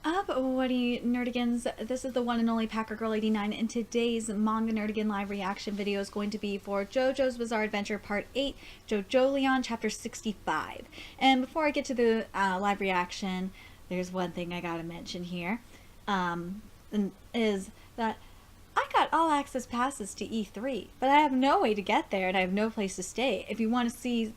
up, what do you nerdigans? This is the one and only Packer Girl 89, and today's Manga Nerdigan live reaction video is going to be for JoJo's Bizarre Adventure Part 8, JoJolion Chapter 65. And before I get to the live reaction, there's one thing I gotta mention here, is that I got all access passes to E3, but I have no way to get there and I have no place to stay. If you want to see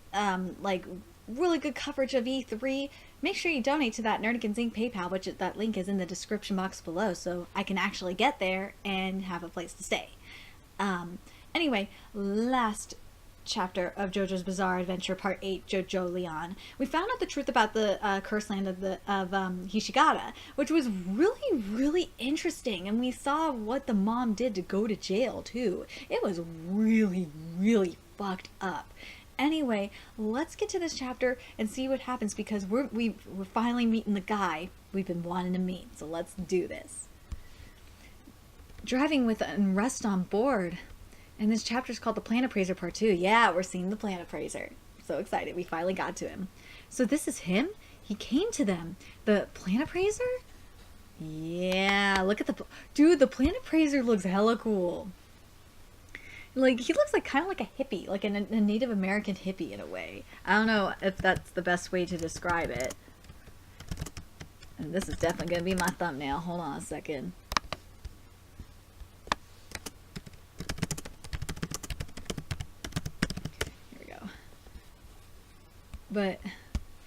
like really good coverage of E3, make sure you donate to that Nerdigans Inc. PayPal, which that link is in the description box below, so I can actually get there and have a place to stay. Anyway, last chapter of JoJo's Bizarre Adventure Part 8, JoJolion. We found out the truth about the cursed land of Hishigata, which was really, really interesting, and we saw what the mom did to go to jail, too. It was really, really fucked up. Anyway, let's get to this chapter and see what happens, because we're finally meeting the guy we've been wanting to meet. So let's do this. Driving with unrest on board. And this chapter is called The Plan Appraiser Part 2. Yeah, we're seeing the Plan Appraiser. So excited. We finally got to him. So this is him? He came to them. The Plan Appraiser? Yeah, look at the... Dude, the Plan Appraiser looks hella cool. Like, he looks like kind of like a hippie, like a Native American hippie in a way. I don't know if that's the best way to describe it. And this is definitely going to be my thumbnail. Hold on a second. Here we go. But...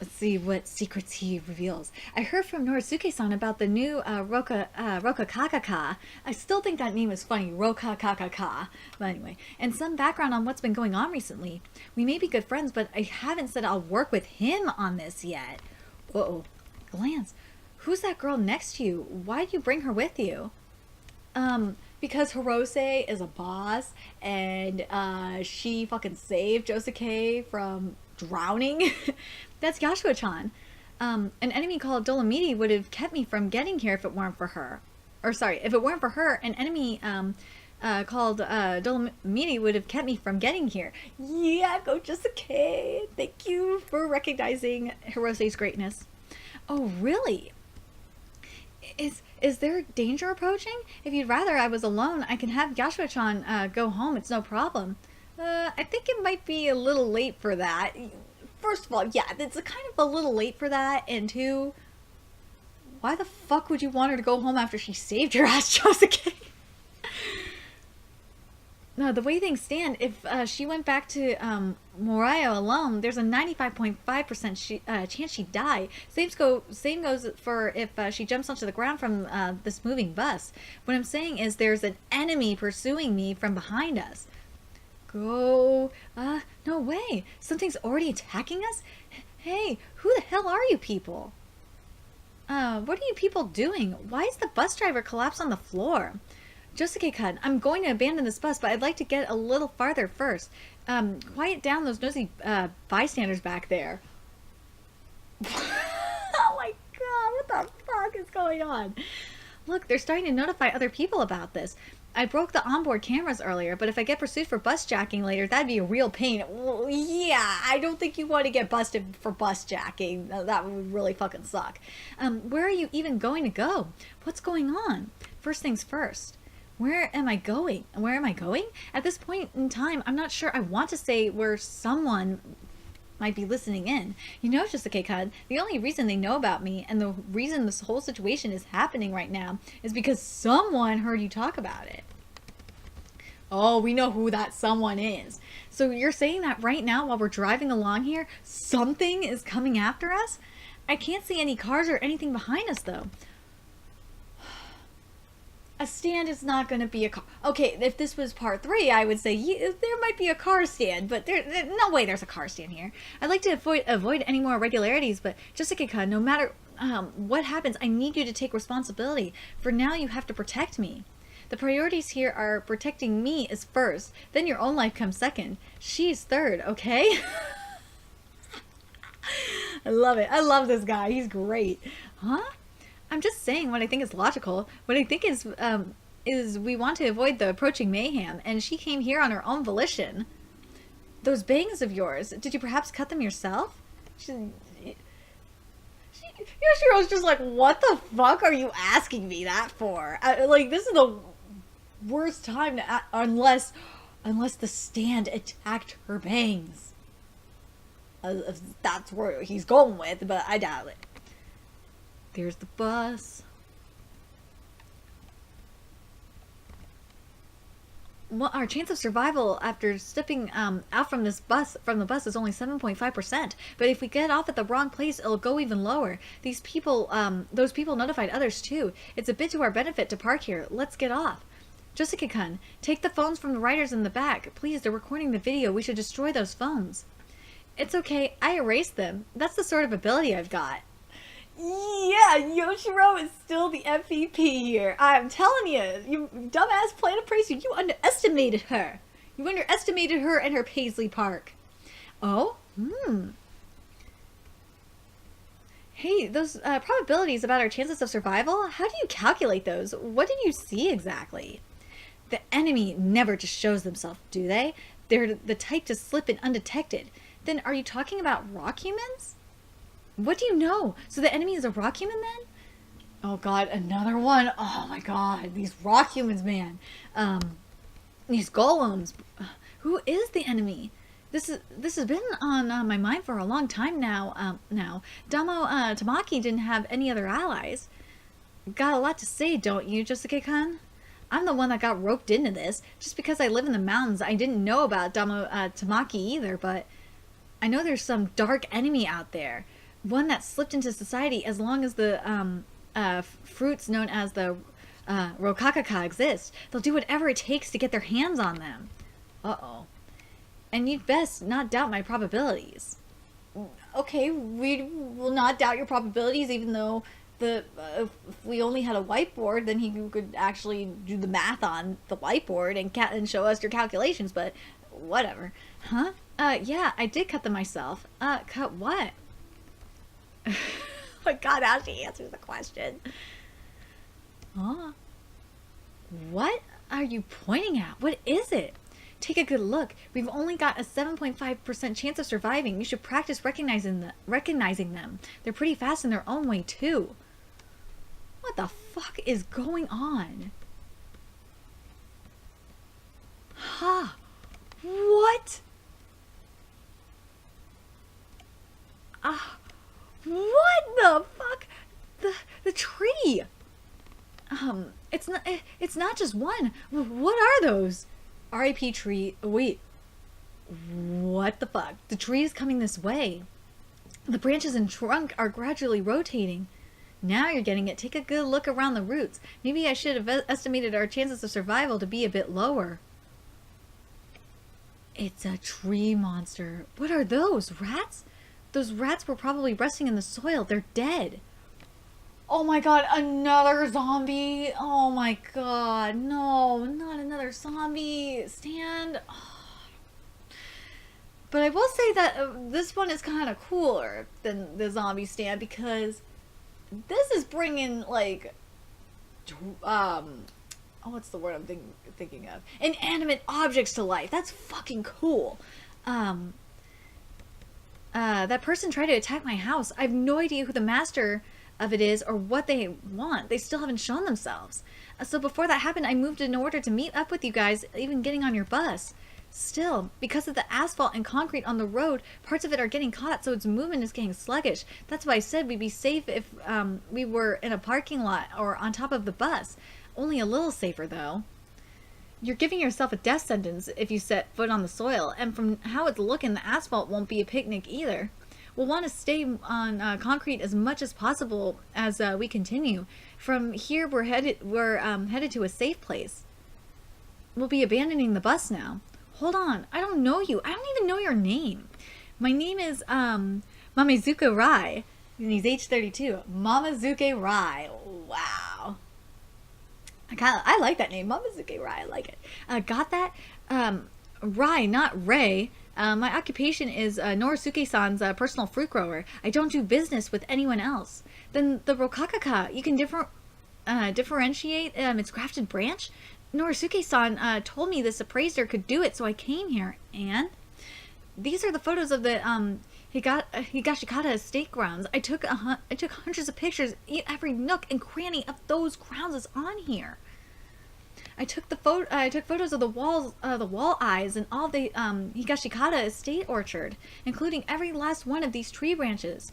let's see what secrets he reveals. I heard from MAMAZUKE-san about the new Rokakakaka. I still think that name is funny, Rokakakaka. But anyway, and some background on what's been going on recently. We may be good friends, but I haven't said I'll work with him on this yet. Uh-oh. Glance. Who's that girl next to you? Why'd you bring her with you? Because Hirose is a boss, and she fucking saved Josuke from drowning. That's Yashua-chan. An enemy called Dolomiti would have kept me from getting here if it weren't for her. Or sorry, if it weren't for her, an enemy called Dolomiti would have kept me from getting here. Yeah, go Josuke. Thank you for recognizing Hirose's greatness. Oh, really? Is there danger approaching? If you'd rather I was alone, I can have Yashua-chan go home. It's no problem. I think it might be a little late for that. First of all, yeah, it's kind of a little late for that, and two, why the fuck would you want her to go home after she saved your ass, Josuke? No, the way things stand, if she went back to Morio alone, there's a 95.5% chance she'd die. Same goes for if she jumps onto the ground from this moving bus. What I'm saying is there's an enemy pursuing me from behind us. Go. No way. Something's already attacking us? Hey, who the hell are you people? What are you people doing? Why is the bus driver collapsed on the floor? Josuke-kun, I'm going to abandon this bus, but I'd like to get a little farther first. Quiet down those nosy bystanders back there. Oh my god, what the fuck is going on? Look, they're starting to notify other people about this. I broke the onboard cameras earlier, but if I get pursued for bus jacking later, that'd be a real pain. Well, yeah, I don't think you want to get busted for bus jacking. That would really fucking suck. Where are you even going to go? What's going on? First things first. Where am I going? Where am I going? At this point in time, I'm not sure I want to say where someone might be listening in. You know, Josuke-kun, the only reason they know about me and the reason this whole situation is happening right now is because someone heard you talk about it. Oh, we know who that someone is. So you're saying that right now while we're driving along here, something is coming after us? I can't see any cars or anything behind us though. A stand is not going to be a car. Okay, if this was part 3, I would say yeah, there might be a car stand, but there's no way there's a car stand here. I'd like to avoid any more irregularities, but Josuke-kun, no matter what happens, I need you to take responsibility. For now, you have to protect me. The priorities here are protecting me is first, then your own life comes second. She's third, okay? I love it. I love this guy. He's great. Huh? I'm just saying what I think is logical. What I think is we want to avoid the approaching mayhem, and she came here on her own volition. Those bangs of yours, did you perhaps cut them yourself? She Yoshiro's just like, what the fuck are you asking me that for? Like, this is the worst time to unless the stand attacked her bangs. That's where he's going with, but I doubt it. There's the bus. Well, our chance of survival after stepping out from the bus is only 7.5%. But if we get off at the wrong place, it'll go even lower. Those people notified others too. It's a bit to our benefit to park here. Let's get off. Josuke-kun, take the phones from the riders in the back. Please, they're recording the video. We should destroy those phones. It's okay. I erased them. That's the sort of ability I've got. Yeah, Yoshiro is still the MVP here. I'm telling you, you dumbass Planet Pracer, you underestimated her. You underestimated her and her Paisley Park. Oh? Hey, those probabilities about our chances of survival, how do you calculate those? What did you see exactly? The enemy never just shows themselves, do they? They're the type to slip in undetected. Then are you talking about rock humans? What do you know? So the enemy is a rock human then? Oh god, another one. Oh my god, these rock humans, man. These golems. Who is the enemy? This has been on my mind for a long time now. Damo Tamaki didn't have any other allies. Got a lot to say, don't you, Josuke-kun? I'm the one that got roped into this. Just because I live in the mountains, I didn't know about Damo Tamaki either, but I know there's some dark enemy out there. One that slipped into society as long as the fruits known as the Rokakaka exist. They'll do whatever it takes to get their hands on them. Uh-oh. And you'd best not doubt my probabilities. Okay, we will not doubt your probabilities, even though if we only had a whiteboard, then he could actually do the math on the whiteboard and show us your calculations, but whatever. Huh? Yeah, I did cut them myself. Cut what? Oh my god, how she answers the question. What are you pointing at? What is it? Take a good look. We've only got a 7.5% chance of surviving. You should practice recognizing them. They're pretty fast in their own way, too. What the fuck is going on? Huh? What? What the fuck? The tree. It's not just one. What are those? RIP tree. Wait. What the fuck? The tree is coming this way. The branches and trunk are gradually rotating. Now you're getting it. Take a good look around the roots. Maybe I should have estimated our chances of survival to be a bit lower. It's a tree monster. What are those? Rats? Those rats were probably resting in the soil. They're dead. Oh my god, another zombie. Oh my god, no, not another zombie. Stand. Oh. But I will say that this one is kind of cooler than the zombie stand because this is bringing, like, what's the word I'm thinking of? Inanimate objects to life. That's fucking cool. That person tried to attack my house. I have no idea who the master of it is or what they want. They still haven't shown themselves. So before that happened, I moved in order to meet up with you guys, even getting on your bus. Still, because of the asphalt and concrete on the road, parts of it are getting caught, so its movement is getting sluggish. That's why I said we'd be safe if we were in a parking lot or on top of the bus. Only a little safer, though. You're giving yourself a death sentence if you set foot on the soil, and from how it's looking, the asphalt won't be a picnic either. We'll want to stay on concrete as much as possible as we continue. From here, we're headed to a safe place. We'll be abandoning the bus now. Hold on, I don't know you. I don't even know your name. My name is MAMAZUKE RAI, and he's age 32. MAMAZUKE RAI. Wow. I like that name, MAMAZUKE RAI. I like it. Got that? Rai, not Ray. My occupation is Norisuke-san's personal fruit grower. I don't do business with anyone else. Then the Rokakaka, you can differentiate its grafted branch? Norisuke-san told me this appraiser could do it, so I came here. And these are the photos of the Higashikata estate grounds. I took hundreds of pictures. Every nook and cranny of those grounds is on here. I took photos of the walls, the wall eyes, and all the Higashikata estate orchard, including every last one of these tree branches,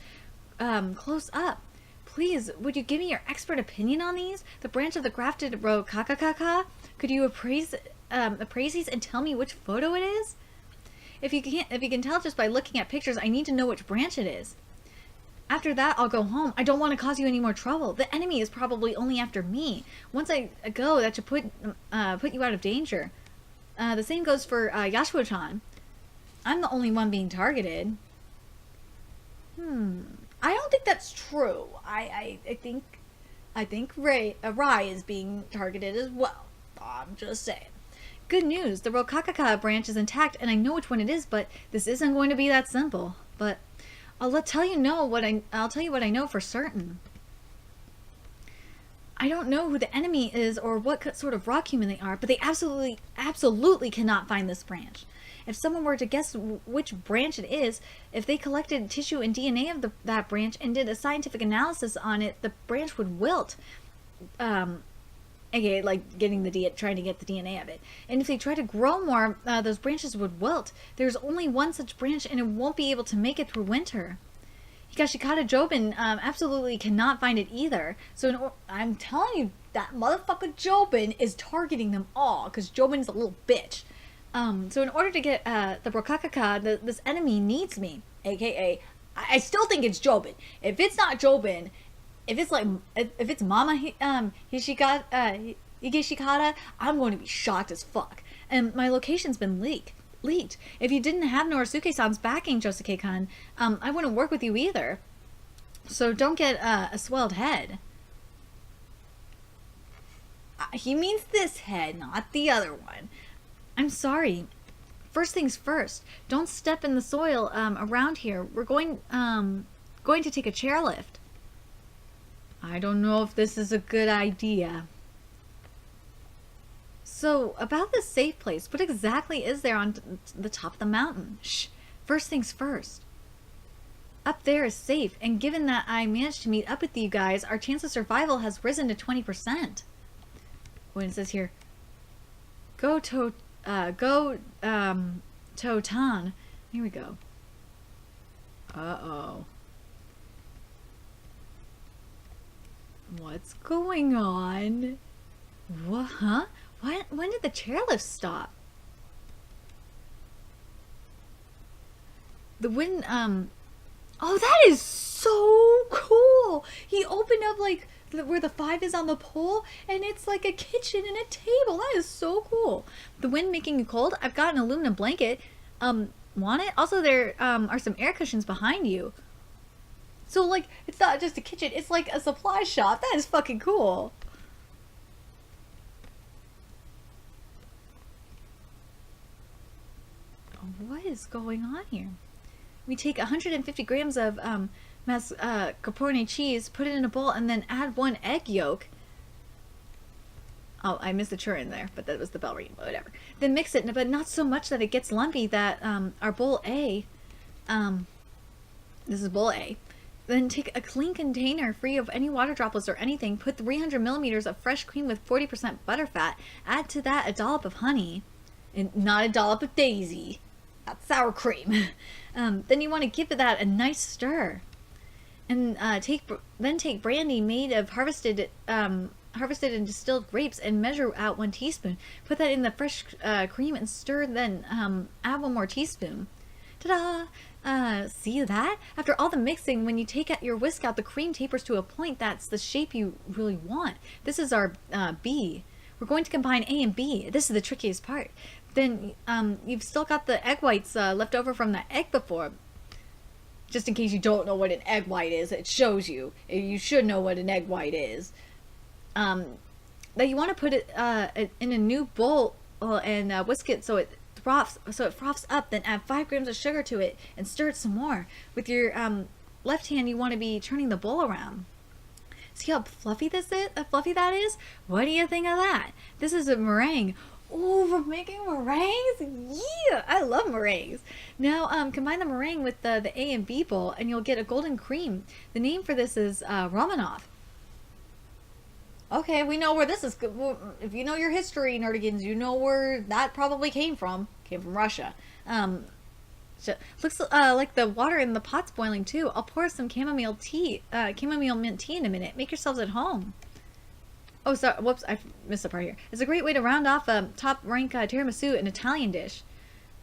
close up. Please, would you give me your expert opinion on these? The branch of the grafted Rokakaka? Could you appraise these and tell me which photo it is? If you can tell just by looking at pictures, I need to know which branch it is. After that, I'll go home. I don't want to cause you any more trouble. The enemy is probably only after me. Once I go, that should put you out of danger. The same goes for Yasuo-chan. I'm the only one being targeted. I don't think that's true. I think RAI is being targeted as well. I'm just saying. Good news, the Rokakaka branch is intact, and I know which one it is, but this isn't going to be that simple. But I'll tell you what I know for certain. I don't know who the enemy is or what sort of rock human they are, but they absolutely cannot find this branch. If someone were to guess which branch it is, if they collected tissue and DNA of that branch and did a scientific analysis on it, the branch would wilt. Okay, like trying to get the DNA of it. And if they try to grow more, those branches would wilt. There's only one such branch, and it won't be able to make it through winter. Higashikata Jobin absolutely cannot find it either. So I'm telling you, that motherfucker Jobin is targeting them all, because Jobin's a little bitch. So in order to get the Rokakaka, this enemy needs me, aka I still think it's Jobin. If it's not Jobin, if it's Mama Higashikata, I'm going to be shocked as fuck. And my location's been leaked. If you didn't have Norisuke-san's backing, Josuke-kan, I wouldn't work with you either. So don't get a swelled head. He means this head, not the other one. I'm sorry. First things first. Don't step in the soil around here. We're going to take a chairlift. I don't know if this is a good idea. So, about this safe place, what exactly is there on the top of the mountain? Shh. First things first. Up there is safe, and given that I managed to meet up with you guys, our chance of survival has risen to 20%. When it says here, Totan. Here we go. Uh-oh. What's going on? What? Huh? What? When did the chairlift stop? The wind, oh, that is so cool! He opened up, like, where the 5 is on the pole, and it's like a kitchen and a table. That is so cool. The wind making you cold? I've got an aluminum blanket. Want it? Also, there, are some air cushions behind you. So, like, it's not just a kitchen, it's like a supply shop. That is fucking cool. What is going on here? We take 150 grams of mascarpone cheese, put it in a bowl, and then add 1 egg yolk. Oh, I missed the churn in there, but that was the bell ringing, whatever. Then mix it, but not so much that it gets lumpy that our bowl A, this is bowl A. Then take a clean container free of any water droplets or anything, put 300 milliliters of fresh cream with 40% butterfat, add to that a dollop of honey, and not a dollop of daisy. That's sour cream. Then you want to give that a nice stir. And take brandy made of harvested and distilled grapes and measure out 1 teaspoon. Put that in the fresh cream and stir, then add 1 more teaspoon. Ta-da! See that? After all the mixing, when you take your whisk out, the cream tapers to a point that's the shape you really want. This is our B. We're going to combine A and B. This is the trickiest part. Then you've still got the egg whites left over from the egg before. Just in case you don't know what an egg white is, it shows you. You should know what an egg white is. That you want to put it in a new bowl and whisk it so it froths up. Then add 5 grams of sugar to it and stir it some more. With your left hand, you want to be turning the bowl around. See how fluffy that is? What do you think of that? This is a meringue. Oh, we're making meringues? Yeah, I love meringues. Now, combine the meringue with the A and B bowl, and you'll get a golden cream. The name for this is Romanov. Okay, we know where this is. If you know your history, Nerdigans, you know where that probably came from. Came from Russia. So, looks like the water in the pot's boiling too. I'll pour some chamomile mint tea in a minute. Make yourselves at home. Oh, sorry. Whoops, I missed a part here. It's a great way to round off a top-rank tiramisu, an Italian dish.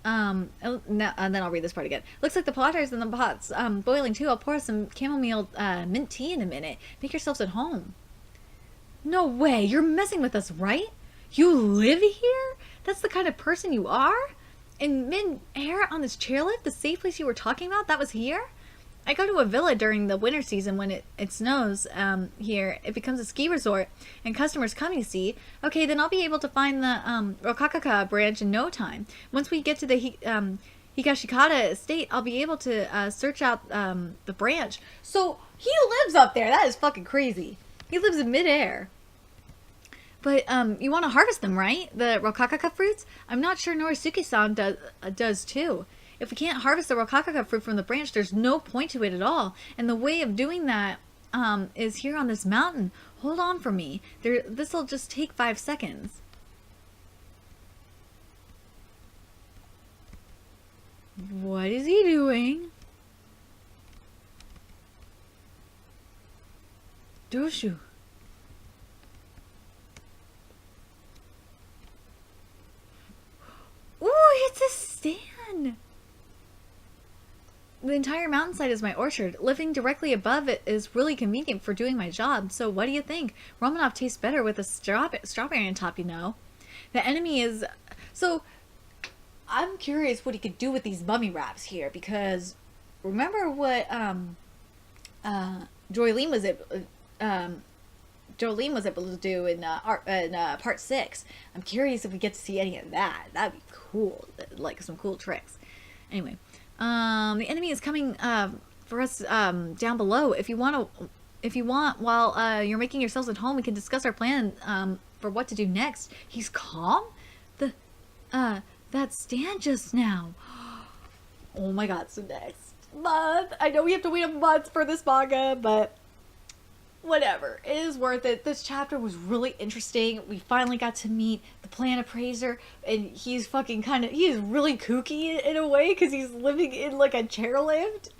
And then I'll read this part again. Looks like the water's in the pot's boiling too. I'll pour some chamomile mint tea in a minute. Make yourselves at home. No way! You're messing with us, right? You live here? That's the kind of person you are? In mid-air on this chairlift, the safe place you were talking about, that was here? I go to a villa during the winter season when it snows here. It becomes a ski resort, and customers come, you see. Okay, then I'll be able to find the Rokakaka branch in no time. Once we get to the Higashikata estate, I'll be able to search out the branch. So, he lives up there. That is fucking crazy. He lives in midair. But you want to harvest them, right? The Rokakaka fruits? I'm not sure Norisuke-san does too. If we can't harvest the Rokakaka fruit from the branch, there's no point to it at all. And the way of doing that is here on this mountain. Hold on for me. This'll just take 5 seconds. What is he doing? Doshu. Ooh, it's a stand! The entire mountainside is my orchard. Living directly above it is really convenient for doing my job. So what do you think? Romanov tastes better with a strawberry on top, you know. The enemy is... So, I'm curious what he could do with these mummy wraps here, because remember what JoJolion was able to do in part 6. I'm curious if we get to see any of that. That'd be cool. Like some cool tricks. Anyway, the enemy is coming for us down below. If you want, while you're making yourselves at home, we can discuss our plan for what to do next. He's calm. That stand just now. Oh my god! So next month, I know we have to wait a month for this manga, but whatever, it is worth it. This chapter was really interesting. We finally got to meet the plant appraiser, and he's fucking he is really kooky in a way, because he's living in like a chairlift.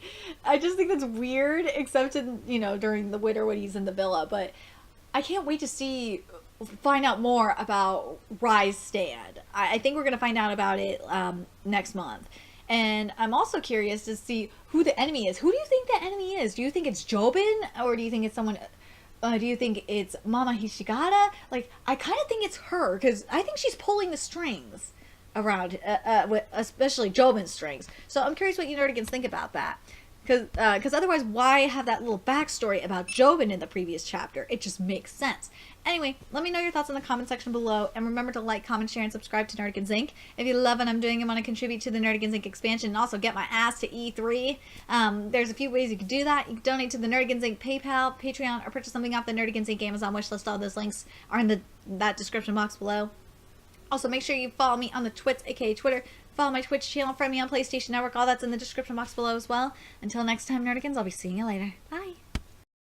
I just think that's weird, except in, you know, during the winter when he's in the villa. But I can't wait to find out more about RAI's stand. I think we're going to find out about it next month. And I'm also curious to see who the enemy is. Who do you think the enemy is? Do you think it's Jobin? Or do you think it's someone... do you think it's Mama Hishigata? Like, I kind of think it's her, because I think she's pulling the strings around, especially Jobin's strings. So I'm curious what you Nerdigans think about that. Because otherwise, why have that little backstory about Jobin in the previous chapter? It just makes sense. Anyway, let me know your thoughts in the comment section below, and remember to like, comment, share, and subscribe to Nerdigans Inc. If you love what I'm doing and want to contribute to the Nerdigans Inc. expansion and also get my ass to E3, there's a few ways you can do that. You can donate to the Nerdigans Inc. PayPal, Patreon, or purchase something off the Nerdigans Inc. Amazon wishlist. All those links are in that description box below. Also, make sure you follow me on the Twits, aka Twitter. Follow my Twitch channel, friend me on PlayStation Network. All that's in the description box below as well. Until next time, Nerdigans, I'll be seeing you later. Bye.